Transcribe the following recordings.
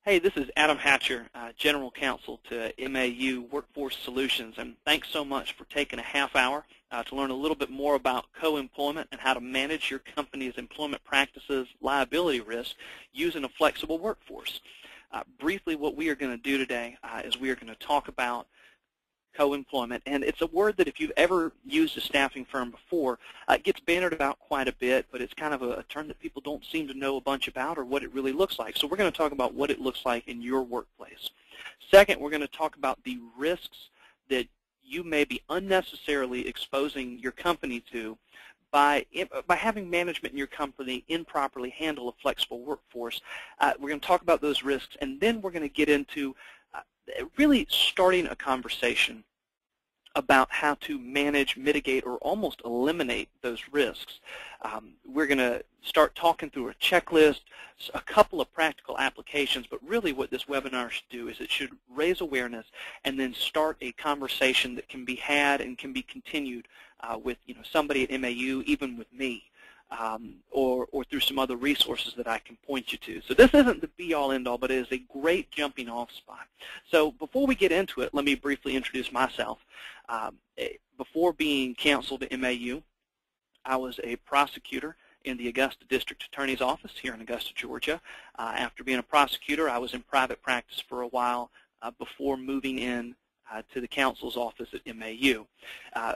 Hey, this is Adam Hatcher, General Counsel to MAU Workforce Solutions, and thanks so much for taking a half hour to learn a little bit more about co-employment and how to manage your company's employment practices liability risk using a flexible workforce. Briefly, what we are going to do today is we are going to talk about co-employment, and it's a word that if you've ever used a staffing firm before, it gets bannered about quite a bit, but it's kind of a term that people don't seem to know a bunch about or what it really looks like. So we're going to talk about what it looks like in your workplace. Second, we're going to talk about the risks that you may be unnecessarily exposing your company to by having management in your company improperly handle a flexible workforce. We're going to talk about those risks, and then we're going to get into really starting a conversation about how to manage, mitigate, or almost eliminate those risks. We're going to start talking through a checklist, a couple of practical applications, but really what this webinar should do is it should raise awareness and then start a conversation that can be had and can be continued with somebody at MAU, even with me. Or through some other resources that I can point you to. So this isn't the be-all, end-all, but it is a great jumping-off spot. So before we get into it, let me briefly introduce myself. Before being counsel to MAU, I was a prosecutor in the Augusta District Attorney's Office here in Augusta, Georgia. After being a prosecutor, I was in private practice for a while before moving in to the counsel's office at MAU.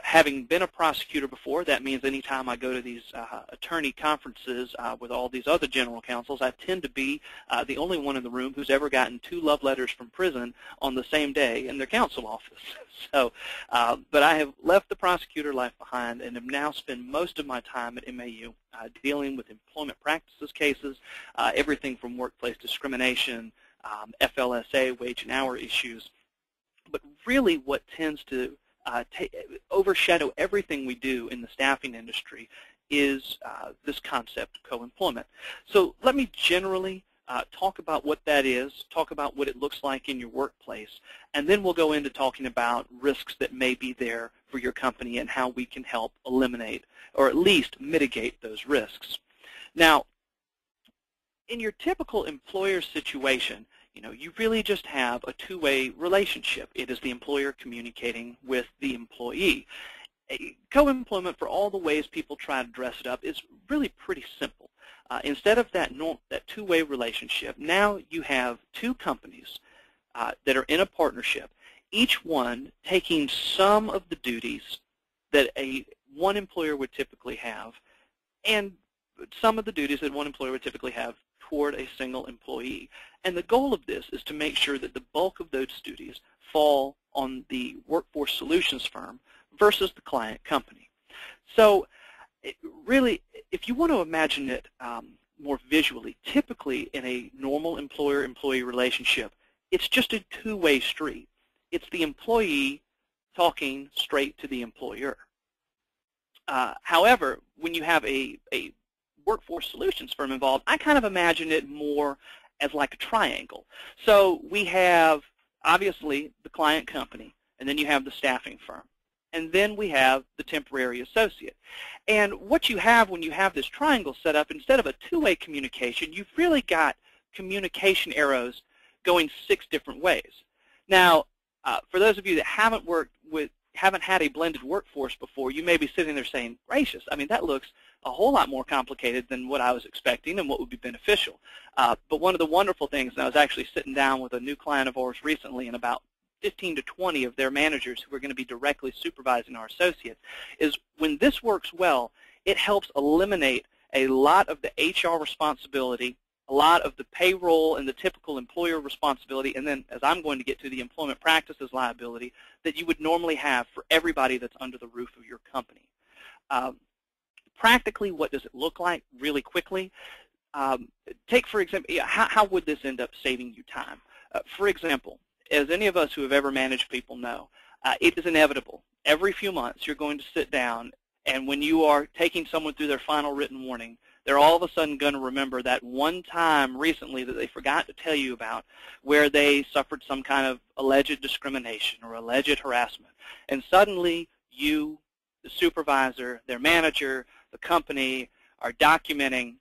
Having been a prosecutor before, that means anytime I go to these attorney conferences with all these other general counsels, I tend to be the only one in the room who's ever gotten 2 love letters from prison on the same day in their counsel office. So, but I have left the prosecutor life behind and have now spent most of my time at MAU dealing with employment practices cases, everything from workplace discrimination, FLSA, wage and hour issues. But really what tends to overshadow everything we do in the staffing industry is this concept of co-employment. So let me generally talk about what that is, talk about what it looks like in your workplace, and then we'll go into talking about risks that may be there for your company and how we can help eliminate or at least mitigate those risks. Now, in your typical employer situation, you really just have a two-way relationship. It is the employer communicating with the employee. Co-employment, for all the ways people try to dress it up, is really pretty simple. Instead of that two-way relationship, now you have 2 companies that are in a partnership, each one taking some of the duties that one employer would typically have and some of the duties that one employer would typically have toward a single employee. And the goal of this is to make sure that the bulk of those duties fall on the workforce solutions firm versus the client company. So really, if you want to imagine it more visually, typically in a normal employer-employee relationship, it's just a two-way street. It's the employee talking straight to the employer. However, when you have a workforce solutions firm involved, I kind of imagine it more as like a triangle. So we have, obviously, the client company, and then you have the staffing firm, and then we have the temporary associate. And what you have when you have this triangle set up, instead of a two-way communication, you've really got communication arrows going 6 different ways. Now, for those of you that haven't had a blended workforce before, you may be sitting there saying, gracious, I mean, that looks a whole lot more complicated than what I was expecting and what would be beneficial. But one of the wonderful things, and I was actually sitting down with a new client of ours recently, and about 15 to 20 of their managers who are going to be directly supervising our associates, is when this works well, it helps eliminate a lot of the HR responsibility, a lot of the payroll and the typical employer responsibility, and then, as I'm going to get to, the employment practices liability that you would normally have for everybody that's under the roof of your company. Practically, what does it look like really quickly? Take, for example, how would this end up saving you time? For example, as any of us who have ever managed people know, it is inevitable. Every few months, you're going to sit down, and when you are taking someone through their final written warning, they're all of a sudden going to remember that one time recently that they forgot to tell you about where they suffered some kind of alleged discrimination or alleged harassment. And suddenly you, the supervisor, their manager, the company, are documenting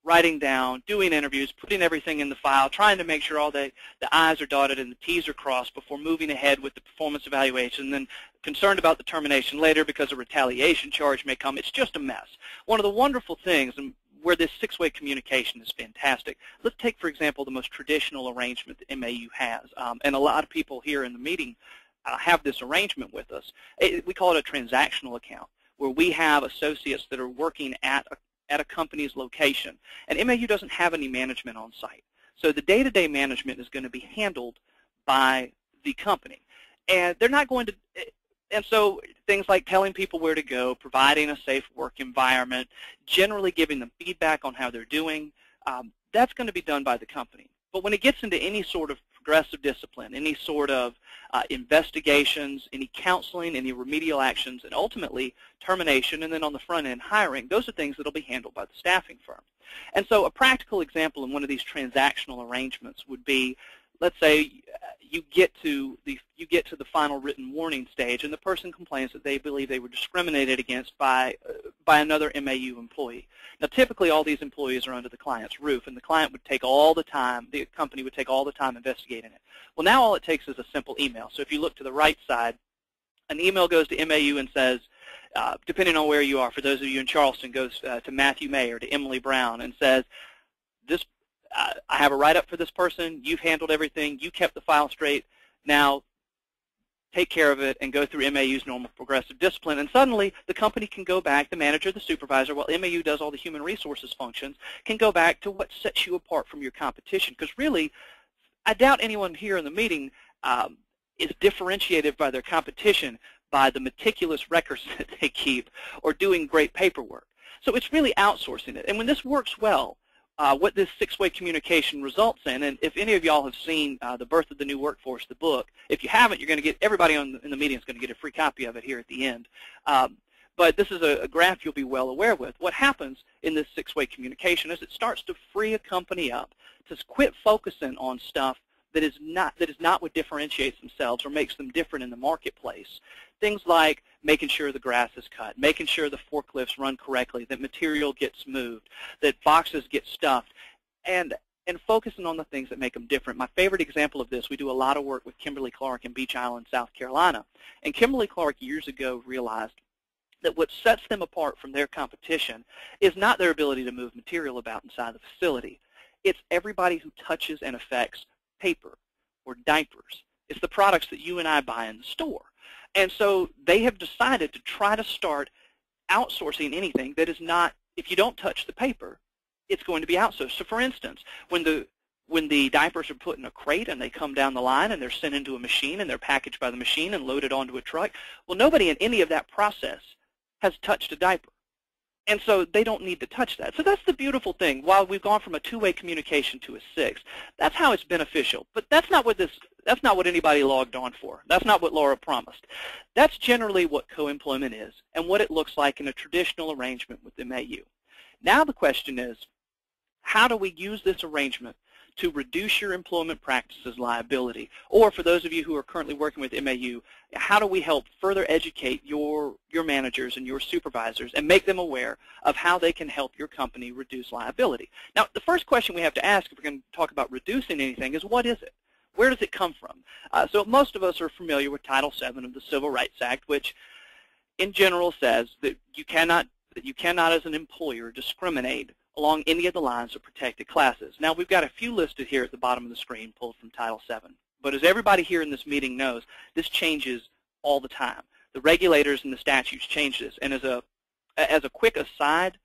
writing down, doing interviews, putting everything in the file, trying to make sure all the I's are dotted and the T's are crossed before moving ahead with the performance evaluation, and then concerned about the termination later because a retaliation charge may come. It's just a mess. One of the wonderful things, and where this six-way communication is fantastic, let's take, for example, the most traditional arrangement that MAU has, and a lot of people here in the meeting have this arrangement with us. We call it a transactional account, where we have associates that are working at a company's location. And MAU doesn't have any management on site. So the day-to-day management is going to be handled by the company. And they're not going to, and so things like telling people where to go, providing a safe work environment, generally giving them feedback on how they're doing, that's going to be done by the company. But when it gets into any sort of progressive discipline, any sort of investigations, any counseling, any remedial actions, and ultimately termination, and then on the front end hiring, those are things that will be handled by the staffing firm. And so a practical example in one of these transactional arrangements would be, let's say you get to the final written warning stage, and the person complains that they believe they were discriminated against by another MAU employee. Now, typically, all these employees are under the client's roof, and the client would take all the time, the company would take all the time investigating it. Well, now all it takes is a simple email. So if you look to the right side, an email goes to MAU and says, depending on where you are, for those of you in Charleston, goes to Matthew May or to Emily Brown and says, I have a write-up for this person. You've handled everything. You kept the file straight. Now take care of it and go through MAU's normal progressive discipline. And suddenly the company can go back, the manager, the supervisor, while MAU does all the human resources functions, can go back to what sets you apart from your competition. Because really, I doubt anyone here in the meeting is differentiated by their competition by the meticulous records that they keep or doing great paperwork. So it's really outsourcing it. And when this works well, what this six-way communication results in, and if any of y'all have seen The Birth of the New Workforce, the book, if you haven't, you're going to get, everybody in the meeting is going to get a free copy of it here at the end. But this is a graph you'll be well aware with. What happens in this six-way communication is it starts to free a company up to quit focusing on stuff that is not what differentiates themselves or makes them different in the marketplace. Things like making sure the grass is cut, making sure the forklifts run correctly, that material gets moved, that boxes get stuffed, and focusing on the things that make them different. My favorite example of this, we do a lot of work with Kimberly-Clark in Beach Island, South Carolina. And Kimberly-Clark years ago realized that what sets them apart from their competition is not their ability to move material about inside the facility. It's everybody who touches and affects paper or diapers. It's the products that you and I buy in the store. And so they have decided to try to start outsourcing anything that is not, if you don't touch the paper, it's going to be outsourced. So for instance, when the diapers are put in a crate and they come down the line and they're sent into a machine and they're packaged by the machine and loaded onto a truck, well, nobody in any of that process has touched a diaper. And so they don't need to touch that. So that's the beautiful thing. While we've gone from a two-way communication to a six, that's how it's beneficial. But that's not what anybody logged on for. That's not what Laura promised. That's generally what co-employment is and what it looks like in a traditional arrangement with MAU. Now the question is, how do we use this arrangement to reduce your employment practices liability? Or for those of you who are currently working with MAU, how do we help further educate your managers and your supervisors and make them aware of how they can help your company reduce liability? Now, the first question we have to ask if we're going to talk about reducing anything is, what is it? Where does it come from? So most of us are familiar with Title VII of the Civil Rights Act, which in general says that you cannot as an employer discriminate along any of the lines of protected classes. Now, we've got a few listed here at the bottom of the screen pulled from Title VII. But as everybody here in this meeting knows, this changes all the time. The regulators and the statutes change this. And as a quick aside,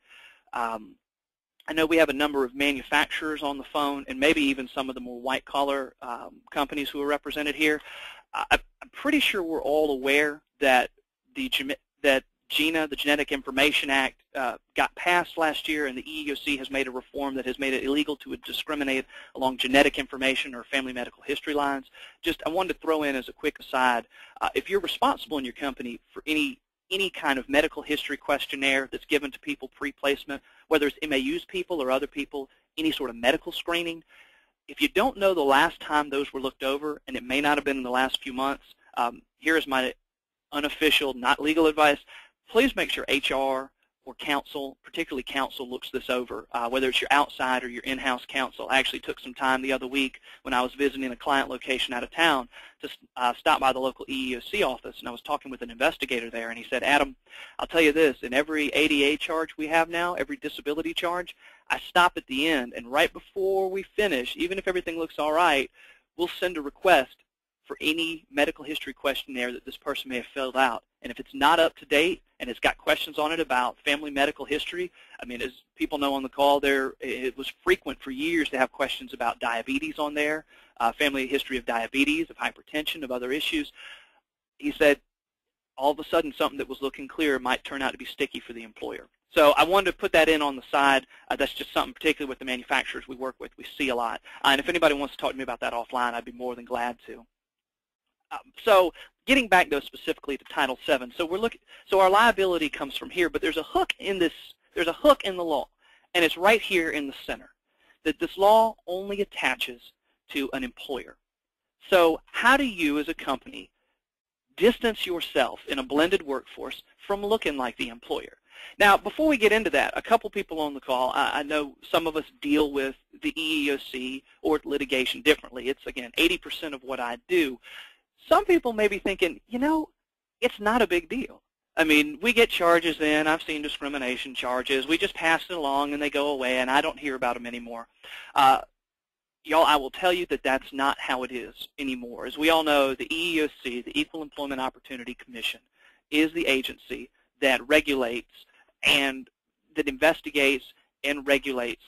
I know we have a number of manufacturers on the phone and maybe even some of the more white-collar companies who are represented here. I'm pretty sure we're all aware that GINA, the Genetic Information Act, got passed last year, and the EEOC has made a reform that has made it illegal to discriminate along genetic information or family medical history lines. Just, I wanted to throw in as a quick aside, if you're responsible in your company for any kind of medical history questionnaire that's given to people pre-placement, whether it's MAU's people or other people, any sort of medical screening, if you don't know the last time those were looked over, and it may not have been in the last few months, here is my unofficial, not legal advice. Please make sure HR or counsel, particularly counsel, looks this over, whether it's your outside or your in-house counsel. I actually took some time the other week when I was visiting a client location out of town to stop by the local EEOC office, and I was talking with an investigator there, and he said, Adam, I'll tell you this, in every ADA charge we have now, every disability charge, I stop at the end, and right before we finish, even if everything looks all right, we'll send a request for any medical history questionnaire that this person may have filled out. And if it's not up to date and it's got questions on it about family medical history, I mean, as people know on the call there, it was frequent for years to have questions about diabetes on there, family history of diabetes, of hypertension, of other issues. He said all of a sudden something that was looking clear might turn out to be sticky for the employer. So I wanted to put that in on the side. That's just something, particularly with the manufacturers we work with, we see a lot. And if anybody wants to talk to me about that offline, I'd be more than glad to. So getting back, though, specifically to Title VII, so our liability comes from here, but there's a hook in this. There's a hook in the law, and it's right here in the center, that this law only attaches to an employer. So how do you, as a company, distance yourself in a blended workforce from looking like the employer? Now, before we get into that, a couple people on the call, I know some of us deal with the EEOC or litigation differently. It's, again, 80% of what I do. Some people may be thinking, you know, it's not a big deal. I mean, we get charges in. I've seen discrimination charges. We just pass it along and they go away, and I don't hear about them anymore. Y'all, I will tell you that that's not how it is anymore. As we all know, the EEOC, the Equal Employment Opportunity Commission, is the agency that regulates and that investigates and regulates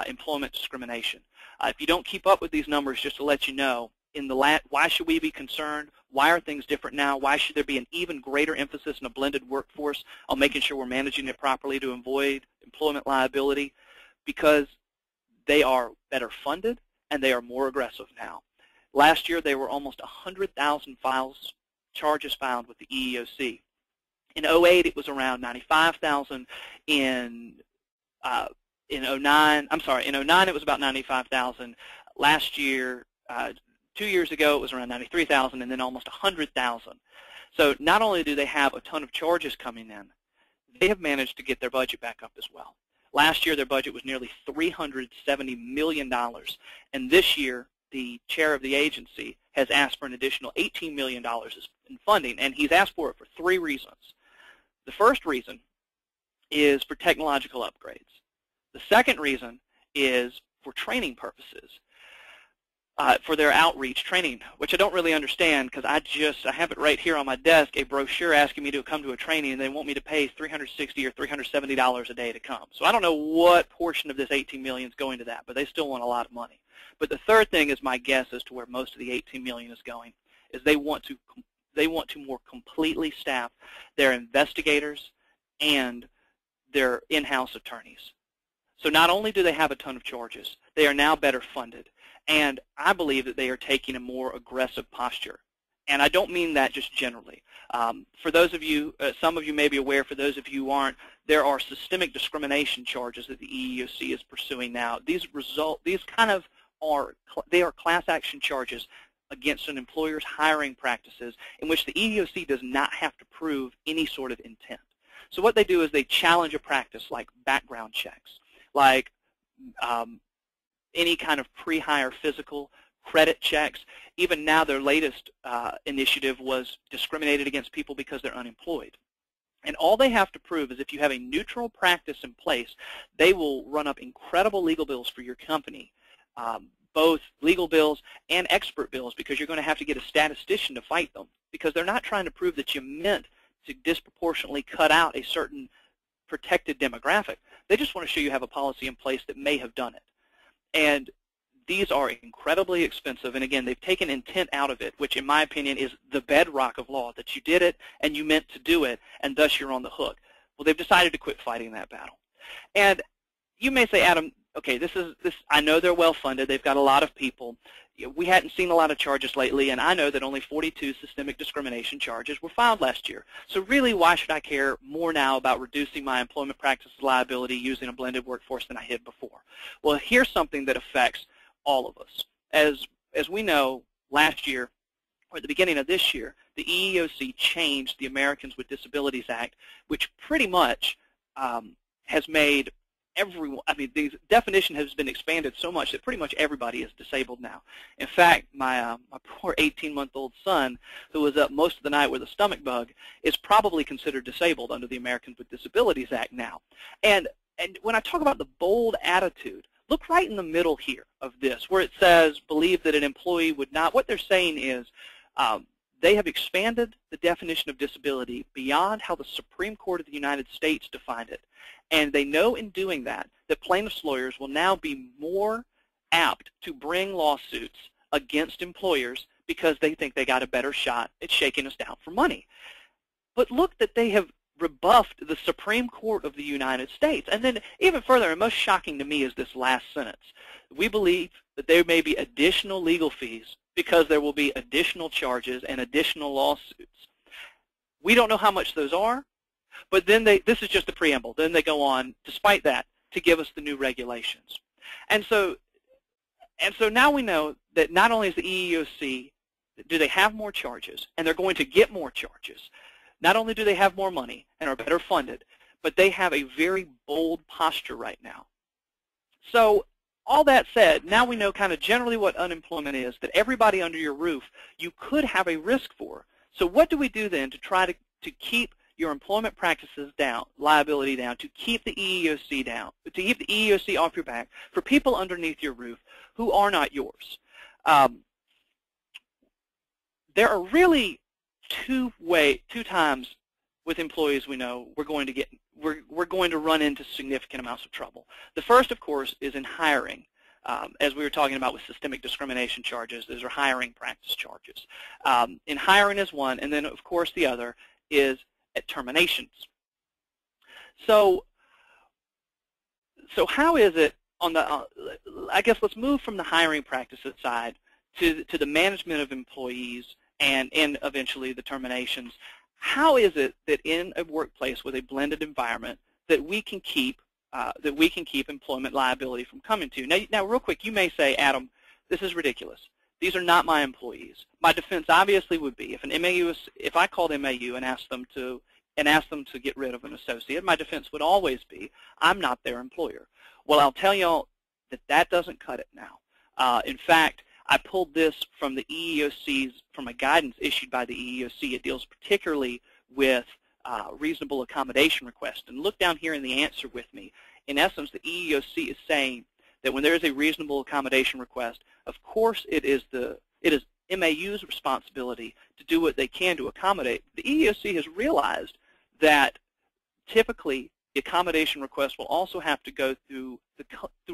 employment discrimination. If you don't keep up with these numbers, just to let you know, why should we be concerned? Why are things different now? Why should there be an even greater emphasis in a blended workforce on making sure we're managing it properly to avoid employment liability? Because they are better funded and they are more aggressive now. Last year, there were almost 100,000 charges found with the EEOC. In 2008, it was around 95,000. In 2009, it was about 95,000. Last year, 2 years ago, it was around 93,000, and then almost 100,000. So not only do they have a ton of charges coming in, they have managed to get their budget back up as well. Last year, their budget was nearly $370 million, and this year, the chair of the agency has asked for an additional $18 million in funding, and he's asked for it for 3 reasons. The first reason is for technological upgrades. The second reason is for training purposes. For their outreach training, which I don't really understand because I have it right here on my desk, a brochure asking me to come to a training, and they want me to pay $360 or $370 a day to come. So I don't know what portion of this $18 million is going to that, but they still want a lot of money. But the third thing is my guess as to where most of the $18 million is going, is they want to more completely staff their investigators and their in-house attorneys. So not only do they have a ton of charges, they are now better funded. And I believe that they are taking a more aggressive posture. And I don't mean that just generally. For those of you, some of you may be aware, for those of you who aren't, there are systemic discrimination charges that the EEOC is pursuing now. These are class action charges against an employer's hiring practices in which the EEOC does not have to prove any sort of intent. So what they do is they challenge a practice like background checks, like any kind of pre-hire physical, credit checks. Even now, their latest initiative was discriminated against people because they're unemployed. And all they have to prove is if you have a neutral practice in place, they will run up incredible legal bills for your company, both legal bills and expert bills, because you're going to have to get a statistician to fight them, because they're not trying to prove that you meant to disproportionately cut out a certain protected demographic. They just want to show you have a policy in place that may have done it. And these are incredibly expensive, and again, they've taken intent out of it, which in my opinion is the bedrock of law, that you did it and you meant to do it, and thus you're on the hook. Well, they've decided to quit fighting that battle. And you may say, Adam, okay, I know they're well-funded, they've got a lot of people. We hadn't seen a lot of charges lately, and I know that only 42 systemic discrimination charges were filed last year. So really, why should I care more now about reducing my employment practices liability using a blended workforce than I had before? Well, here's something that affects all of us. As we know, last year, or at the beginning of this year, the EEOC changed the Americans with Disabilities Act, which pretty much has made everyone, I mean, the definition has been expanded so much that pretty much everybody is disabled now. In fact, my poor 18-month-old son, who was up most of the night with a stomach bug, is probably considered disabled under the Americans with Disabilities Act now. And when I talk about the bold attitude, look right in the middle here of this, where it says, believe that an employee would not. What they're saying is they have expanded the definition of disability beyond how the Supreme Court of the United States defined it. And they know in doing that plaintiffs' lawyers will now be more apt to bring lawsuits against employers because they think they got a better shot at shaking us down for money. But look that they have rebuffed the Supreme Court of the United States. And then even further, and most shocking to me is this last sentence. We believe that there may be additional legal fees because there will be additional charges and additional lawsuits. We don't know how much those are, but then this is just the preamble. Then they go on, despite that, to give us the new regulations. And so now we know that not only is the EEOC, do they have more charges, and they're going to get more charges. Not only do they have more money and are better funded, but they have a very bold posture right now. So all that said, now we know kind of generally what unemployment is, that everybody under your roof you could have a risk for. So what do we do then to try to keep your employment practices down, liability down, to keep the EEOC down, to keep the EEOC off your back for people underneath your roof who are not yours? There are really two times with employees we know we're going to run into significant amounts of trouble. The first, of course, is in hiring. As we were talking about with systemic discrimination charges, those are hiring practice charges. In hiring is one, and then of course the other is at terminations. So how is it on the? I guess let's move from the hiring practices side to the management of employees and eventually the terminations. How is it that in a workplace with a blended environment that we can keep employment liability from coming to? Now, real quick, you may say, Adam, this is ridiculous. These are not my employees. My defense obviously would be if I called MAU and asked them to get rid of an associate, my defense would always be, I'm not their employer. Well, I'll tell y'all that doesn't cut it now. In fact, I pulled this from the from a guidance issued by the EEOC. It deals particularly with reasonable accommodation requests. And look down here in the answer with me. In essence, the EEOC is saying that when there is a reasonable accommodation request, of course it is MAU's responsibility to do what they can to accommodate. The EEOC has realized that typically the accommodation request will also have to go through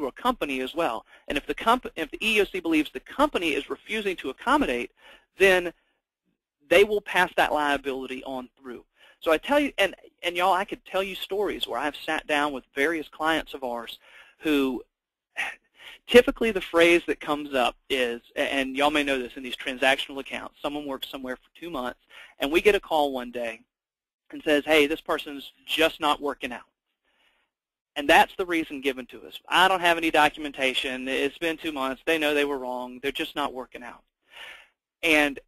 a company as well. And if the EEOC believes the company is refusing to accommodate, then they will pass that liability on through. So I tell you, and y'all, I could tell you stories where I've sat down with various clients of ours who typically the phrase that comes up is, and y'all may know this in these transactional accounts, someone works somewhere for 2 months, and we get a call one day and says, hey, this person's just not working out. And that's the reason given to us. I don't have any documentation. It's been 2 months. They know they were wrong. They're just not working out. And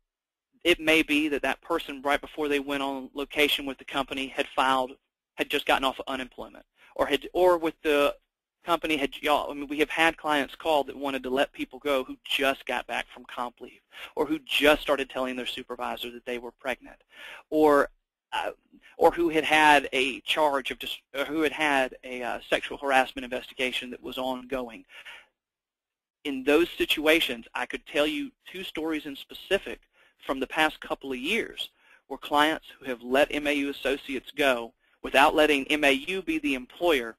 it may be that that person, right before they went on location with the company, had just gotten off of unemployment, or with the company we have had clients call that wanted to let people go who just got back from comp leave, or who just started telling their supervisor that they were pregnant, or who had had a charge of who had had a sexual harassment investigation that was ongoing. In those situations, I could tell you 2 stories in specific from the past couple of years where clients who have let MAU associates go without letting MAU be the employer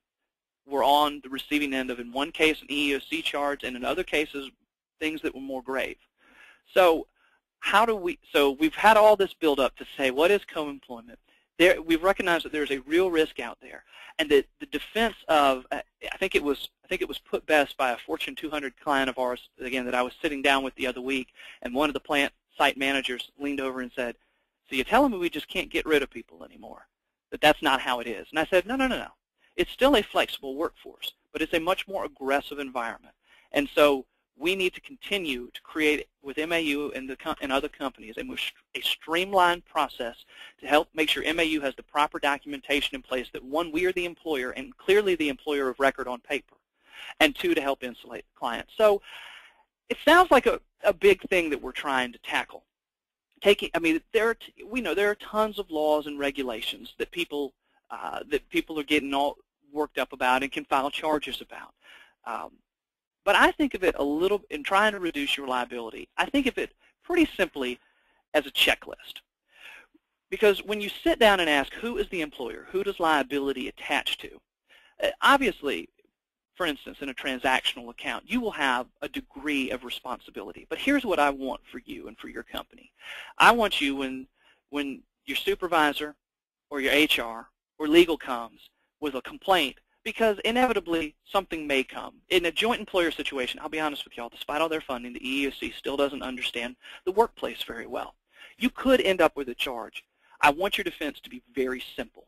were on the receiving end of, in one case, an EEOC charge, and in other cases, things that were more grave. So we've had all this build up to say, what is co-employment? We've recognized that there's a real risk out there, and that the defense of, I think it was put best by a Fortune 200 client of ours, again, that I was sitting down with the other week, and one of the plant site managers leaned over and said, so you're telling me we just can't get rid of people anymore, that that's not how it is? And I said, no. It's still a flexible workforce, but it's a much more aggressive environment. And so we need to continue to create with MAU and other companies a streamlined process to help make sure MAU has the proper documentation in place that, one, we are the employer and clearly the employer of record on paper, and two, to help insulate the client. So it sounds like a big thing that we're trying to tackle. We know there are tons of laws and regulations that people are getting all worked up about and can file charges about. But I think of it a little, in trying to reduce your liability, I think of it pretty simply as a checklist. Because when you sit down and ask, who is the employer, who does liability attach to? Obviously, for instance, in a transactional account, you will have a degree of responsibility. But here's what I want for you and for your company. I want you, when your supervisor or your HR or legal comes with a complaint, because inevitably something may come. In a joint employer situation, I'll be honest with y'all, despite all their funding, the EEOC still doesn't understand the workplace very well. You could end up with a charge. I want your defense to be very simple.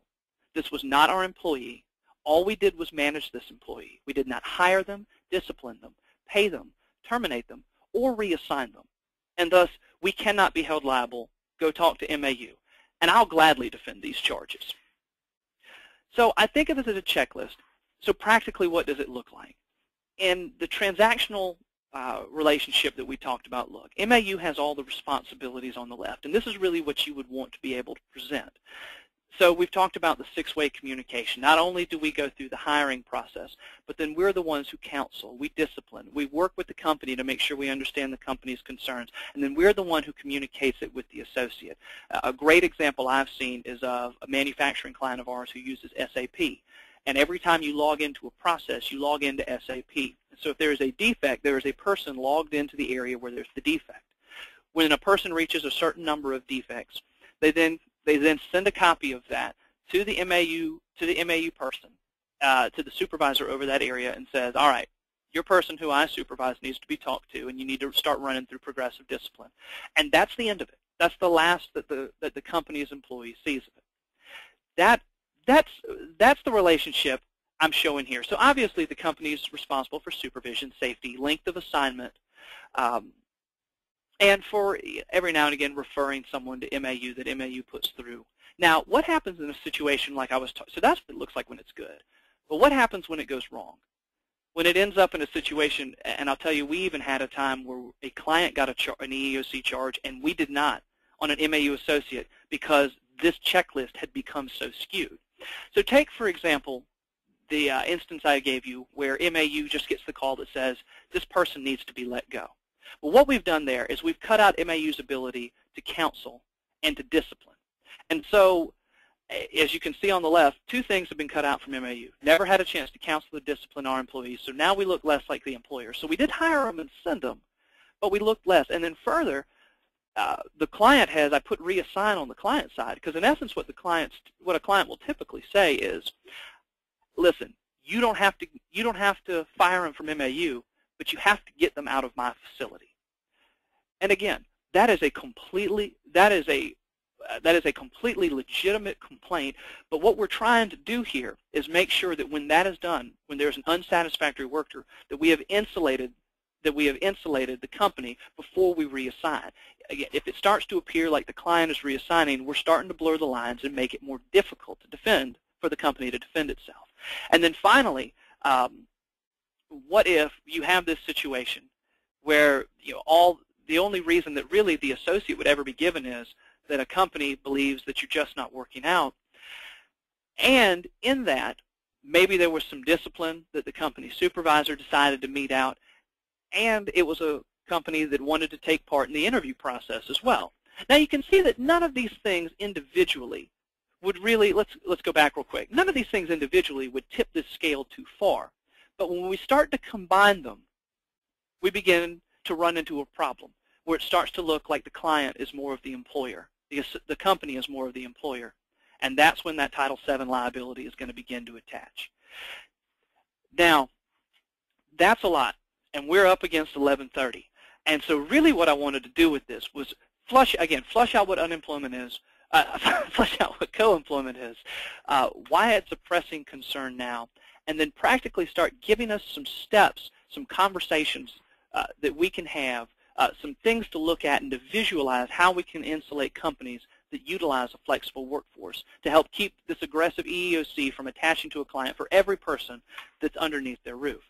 This was not our employee. All we did was manage this employee. We did not hire them, discipline them, pay them, terminate them, or reassign them. And thus, we cannot be held liable. Go talk to MAU. And I'll gladly defend these charges. So I think of it as a checklist. So practically, what does it look like? In the transactional relationship that we talked about, look, MAU has all the responsibilities on the left, and this is really what you would want to be able to present. So we've talked about the six-way communication. Not only do we go through the hiring process, but then we're the ones who counsel, we discipline, we work with the company to make sure we understand the company's concerns, and then we're the one who communicates it with the associate. A great example I've seen is of a manufacturing client of ours who uses SAP. And every time you log into a process, you log into SAP. So if there is a defect, there is a person logged into the area where there's the defect. When a person reaches a certain number of defects, they then send a copy of that to the MAU person, to the supervisor over that area, and says, all right, your person who I supervise needs to be talked to, and you need to start running through progressive discipline. And that's the end of it. That's the last that the company's employee sees of it. That's the relationship I'm showing here. So obviously the company is responsible for supervision, safety, length of assignment, and for every now and again referring someone to MAU that MAU puts through. Now, what happens in a situation like I was talking? So that's what it looks like when it's good. But what happens when it goes wrong? When it ends up in a situation, and I'll tell you, we even had a time where a client got an EEOC charge, and we did not on an MAU associate because this checklist had become so skewed. So take, for example, the instance I gave you where MAU just gets the call that says, this person needs to be let go. Well, what we've done there is we've cut out MAU's ability to counsel and to discipline. And so, as you can see on the left, two things have been cut out from MAU. Never had a chance to counsel or discipline our employees, so now we look less like the employer. So we did hire them and send them, but we looked less. And then further, the client has, I put reassign on the client side, because in essence what a client will typically say is, listen, you don't have to fire them from MAU, but you have to get them out of my facility. And again, that is a completely legitimate complaint, but what we're trying to do here is make sure that when that is done, when there's an unsatisfactory worker, that we have insulated the company before we reassign. Again, if it starts to appear like the client is reassigning, we're starting to blur the lines and make it more difficult to defend, for the company to defend itself. And then finally, what if you have this situation where the only reason that really the associate would ever be given is that a company believes that you're just not working out, and in that maybe there was some discipline that the company supervisor decided to mete out, and it was a company that wanted to take part in the interview process as well. Now you can see that none of these things individually would really, let's go back real quick, none of these things individually would tip this scale too far. But when we start to combine them, we begin to run into a problem where it starts to look like the client is more of the employer, the company is more of the employer, and that's when that Title VII liability is going to begin to attach. Now, that's a lot, and we're up against 1130. And so really what I wanted to do with this was flush out what unemployment is, flush out what co-employment is, why it's a pressing concern now, and then practically start giving us some steps, some conversations that we can have some things to look at and to visualize how we can insulate companies that utilize a flexible workforce to help keep this aggressive EEOC from attaching to a client for every person that's underneath their roof.